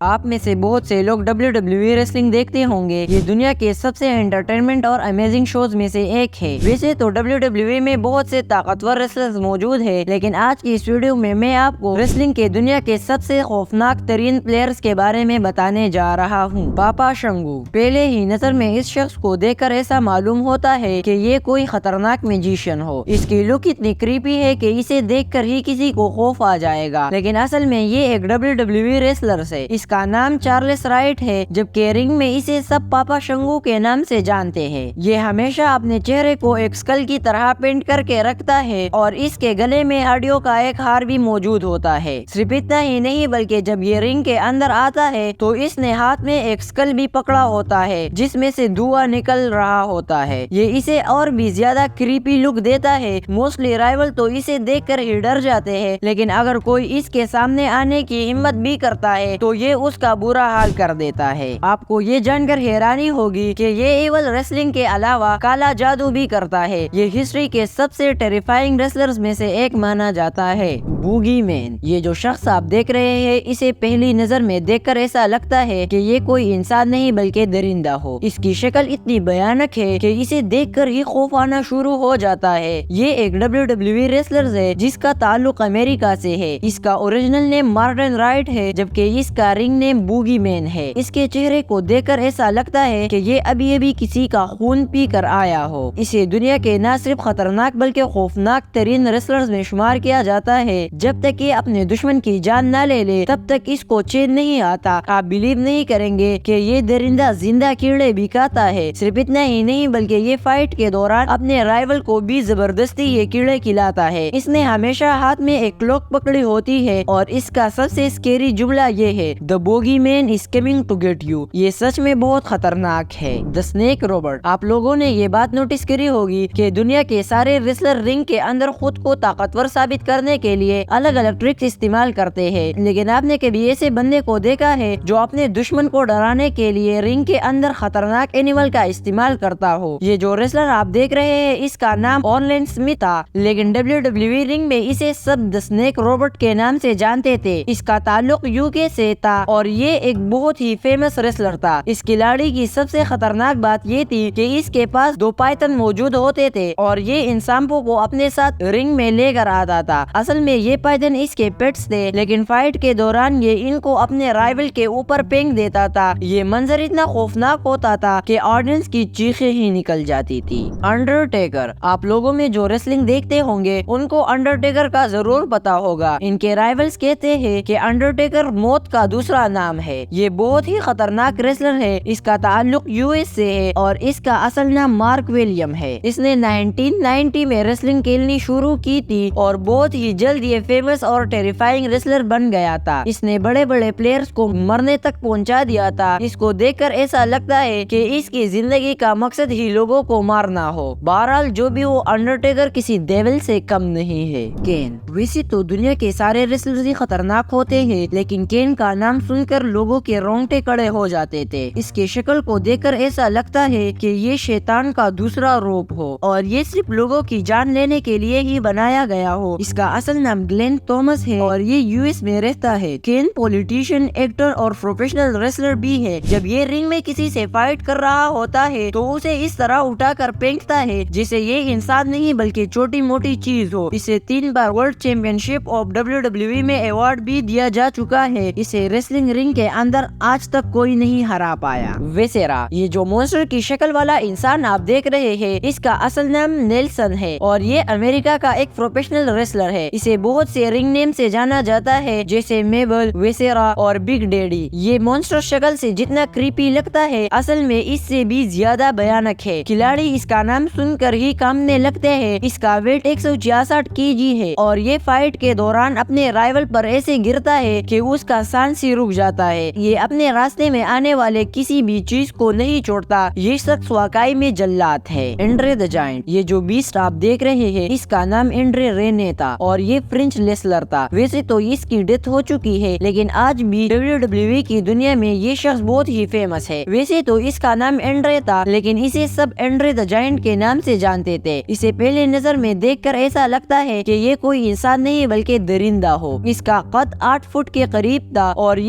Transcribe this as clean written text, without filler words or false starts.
آپ میں سے بہت سے لوگ WWE ریسلنگ دیکھتے ہوں گے۔ یہ دنیا کے سب سے انٹرٹینمنٹ اور امیزنگ شوز میں سے ایک ہے۔ ویسے تو WWE میں بہت سے طاقتور ریسلرز موجود ہیں، لیکن آج کی اس ویڈیو میں آپ کو ریسلنگ کے دنیا کے سب سے خوفناک ترین پلیئرز کے بارے میں بتانے جا رہا ہوں۔ پاپا شنگو۔ پہلے ہی نظر میں اس شخص کو دیکھ کر ایسا معلوم ہوتا ہے کہ یہ کوئی خطرناک میجیشین ہو۔ اس کی لک اتنی کریپی ہے کہ اسے دیکھ کر ہی کسی کو خوف آ جائے گا، لیکن اصل میں یہ ایک WWE ریسلر ہے۔ اس کا نام چارلس رائٹ ہے، جبکہ رنگ میں اسے سب پاپا شنگو کے نام سے جانتے ہیں۔ یہ ہمیشہ اپنے چہرے کو ایک اسکل کی طرح پینٹ کر کے رکھتا ہے اور اس کے گلے میں ہڈیوں کا ایک ہار بھی موجود ہوتا ہے۔ صرف اتنا ہی نہیں بلکہ جب یہ رنگ کے اندر آتا ہے تو اس نے ہاتھ میں ایک اسکل بھی پکڑا ہوتا ہے جس میں سے دھواں نکل رہا ہوتا ہے۔ یہ اسے اور بھی زیادہ کریپی لک دیتا ہے۔ موسٹلی رائول تو اسے دیکھ کر ہی ڈر جاتے ہیں، لیکن اگر کوئی اس کے سامنے آنے کی ہمت بھی کرتا ہے تو یہ اس کا برا حال کر دیتا ہے۔ آپ کو یہ جان کر حیرانی ہوگی کہ یہ ایول ریسلنگ کے علاوہ کالا جادو بھی کرتا ہے۔ یہ ہسٹری کے سب سے ٹیریفائنگ ریسلرز میں سے ایک مانا جاتا ہے۔ بوگی مین۔ یہ جو شخص آپ دیکھ رہے ہیں، اسے پہلی نظر میں دیکھ کر ایسا لگتا ہے کہ یہ کوئی انسان نہیں بلکہ درندہ ہو۔ اس کی شکل اتنی بھیانک ہے کہ اسے دیکھ کر ہی خوف آنا شروع ہو جاتا ہے۔ یہ ایک WWE ریسلر ہے جس کا تعلق امریکہ سے ہے۔ اس کا اوریجنل نیم مارٹن رائٹ ہے، جبکہ اس کا رنگ نیم بوگی مین ہے۔ اس کے چہرے کو دیکھ کر ایسا لگتا ہے کہ یہ ابھی کسی کا خون پی کر آیا ہو۔ اسے دنیا کے نہ صرف خطرناک بلکہ خوفناک ترین ریسلرز میں شمار کیا جاتا ہے۔ جب تک یہ اپنے دشمن کی جان نہ لے لے تب تک اس کو چین نہیں آتا۔ آپ بلیو نہیں کریں گے کہ یہ درندہ زندہ کیڑے بھی کھاتا ہے۔ صرف اتنا ہی نہیں بلکہ یہ فائٹ کے دوران اپنے رائیول کو بھی زبردستی یہ کیڑے کھلاتا ہے۔ اس نے ہمیشہ ہاتھ میں ایک کلوک پکڑی ہوتی ہے اور اس کا سب سے اسکیری جملہ یہ ہے، "The Bogeyman is coming to get you"۔ یہ سچ میں بہت خطرناک ہے۔ The Snake Robot۔ آپ لوگوں نے یہ بات نوٹس کری ہوگی کہ دنیا کے سارے ریسلر رنگ کے اندر خود کو طاقتور ثابت کرنے کے لیے الگ الگ ٹرکس استعمال کرتے ہیں، لیکن آپ نے کبھی ایسے بندے کو دیکھا ہے جو اپنے دشمن کو ڈرانے کے لیے رنگ کے اندر خطرناک اینیمل کا استعمال کرتا ہو؟ یہ جو ریسلر آپ دیکھ رہے ہیں اس کا نام اورلین سمتھ تھا، لیکن WWE رنگ میں اسے سب The Snake Robot کے نام سے جانتے تھے۔ اس کا تعلق UK سے تھا اور یہ ایک بہت ہی فیمس ریسلر تھا۔ اس کھلاڑی کی سب سے خطرناک بات یہ تھی کہ اس کے پاس 2 پائتھن موجود ہوتے تھے اور یہ ان سانپوں کو اپنے ساتھ رنگ میں لے کر آتا تھا۔ اصل میں یہ پائتھن اس کے پیٹس تھے، لیکن فائٹ کے دوران یہ ان کو اپنے رائیول کے اوپر پھینک دیتا تھا۔ یہ منظر اتنا خوفناک ہوتا تھا کہ آڈینس کی چیخیں ہی نکل جاتی تھی۔ انڈرٹیکر۔ آپ لوگوں میں جو ریسلنگ دیکھتے ہوں گے ان کو انڈرٹیکر کا ضرور پتا ہوگا۔ ان کے رائیولز کہتے ہیں کہ انڈرٹیکر موت کا دوسرا نام ہے۔ یہ بہت ہی خطرناک ریسلر ہے۔ اس کا تعلق US سے ہے اور اس کا اصل نام مارک ولیم ہے۔ اس نے 1990 میں ریسلنگ کھیلنی شروع کی تھی اور بہت ہی جلد یہ فیمس اور ٹیریفائنگ ریسلر بن گیا تھا۔ اس نے بڑے بڑے پلیئرز کو مرنے تک پہنچا دیا تھا۔ اس کو دیکھ کر ایسا لگتا ہے کہ اس کی زندگی کا مقصد ہی لوگوں کو مارنا ہو۔ بہرحال جو بھی ہو، انڈرٹیکر کسی دیول سے کم نہیں ہے۔ کین۔ ویسے تو دنیا کے سارے ریسلرز ہی خطرناک ہوتے ہیں، لیکن کین کا نام سن کر لوگوں کے رونگٹے کھڑے ہو جاتے تھے۔ اس کی شکل کو دیکھ کر ایسا لگتا ہے کہ یہ شیطان کا دوسرا روپ ہو اور یہ صرف لوگوں کی جان لینے کے لیے ہی بنایا گیا ہو۔ اس کا اصل نام گلین تومس ہے اور یہ US میں رہتا ہے۔ کین پولیٹیشین، ایکٹر اور پروفیشنل ریسلر بھی ہے۔ جب یہ رنگ میں کسی سے فائٹ کر رہا ہوتا ہے تو اسے اس طرح اٹھا کر پھینکتا ہے جسے یہ انسان نہیں بلکہ چھوٹی موٹی چیز ہو۔ اسے 3 بار world championship of WWE میں ایوارڈ بھی دیا جا چکا ہے۔ اسے ریسلنگ رنگ کے اندر آج تک کوئی نہیں ہرا پایا۔ ویسیرا۔ یہ جو مونسٹر کی شکل والا انسان آپ دیکھ رہے ہیں اس کا اصل نام نیلسن ہے اور یہ امریکہ کا ایک پروفیشنل ریسلر ہے۔ اسے بہت سے رنگ نیم سے جانا جاتا ہے جیسے میبل، ویسیرا اور بگ ڈیڈی۔ یہ مونسٹر شکل سے جتنا کریپی لگتا ہے اصل میں اس سے بھی زیادہ بھیانک ہے۔ کھلاڑی اس کا نام سن کر ہی کانپنے لگتے ہیں۔ اس کا ویٹ 166 kg ہے اور یہ فائٹ کے دوران اپنے رائیول پر ایسے گرتا ہے کہ اس کا سانس ہی رک جاتا ہے۔ یہ اپنے راستے میں آنے والے کسی بھی چیز کو نہیں چھوڑتا۔ یہ شخص واقعی میں جلاد ہے۔ اینڈرے دی جائنٹ۔ یہ جو بیسٹ آپ دیکھ رہے ہیں اس کا نام اینڈرے رینے تھا اور یہ فرینچ ریسلر تھا۔ ویسے تو اس کی ڈیتھ ہو چکی ہے لیکن آج بھی WWE کی دنیا میں یہ شخص بہت ہی فیمس ہے۔ ویسے تو اس کا نام اینڈرے تھا لیکن اسے سب اینڈرے دی جائنٹ کے نام سے جانتے تھے۔ اسے پہلے نظر میں دیکھ کر ایسا لگتا ہے کہ یہ کوئی انسان نہیں بلکہ درندہ ہو۔ اس کا قد 8 فٹ کے قریب تھا اور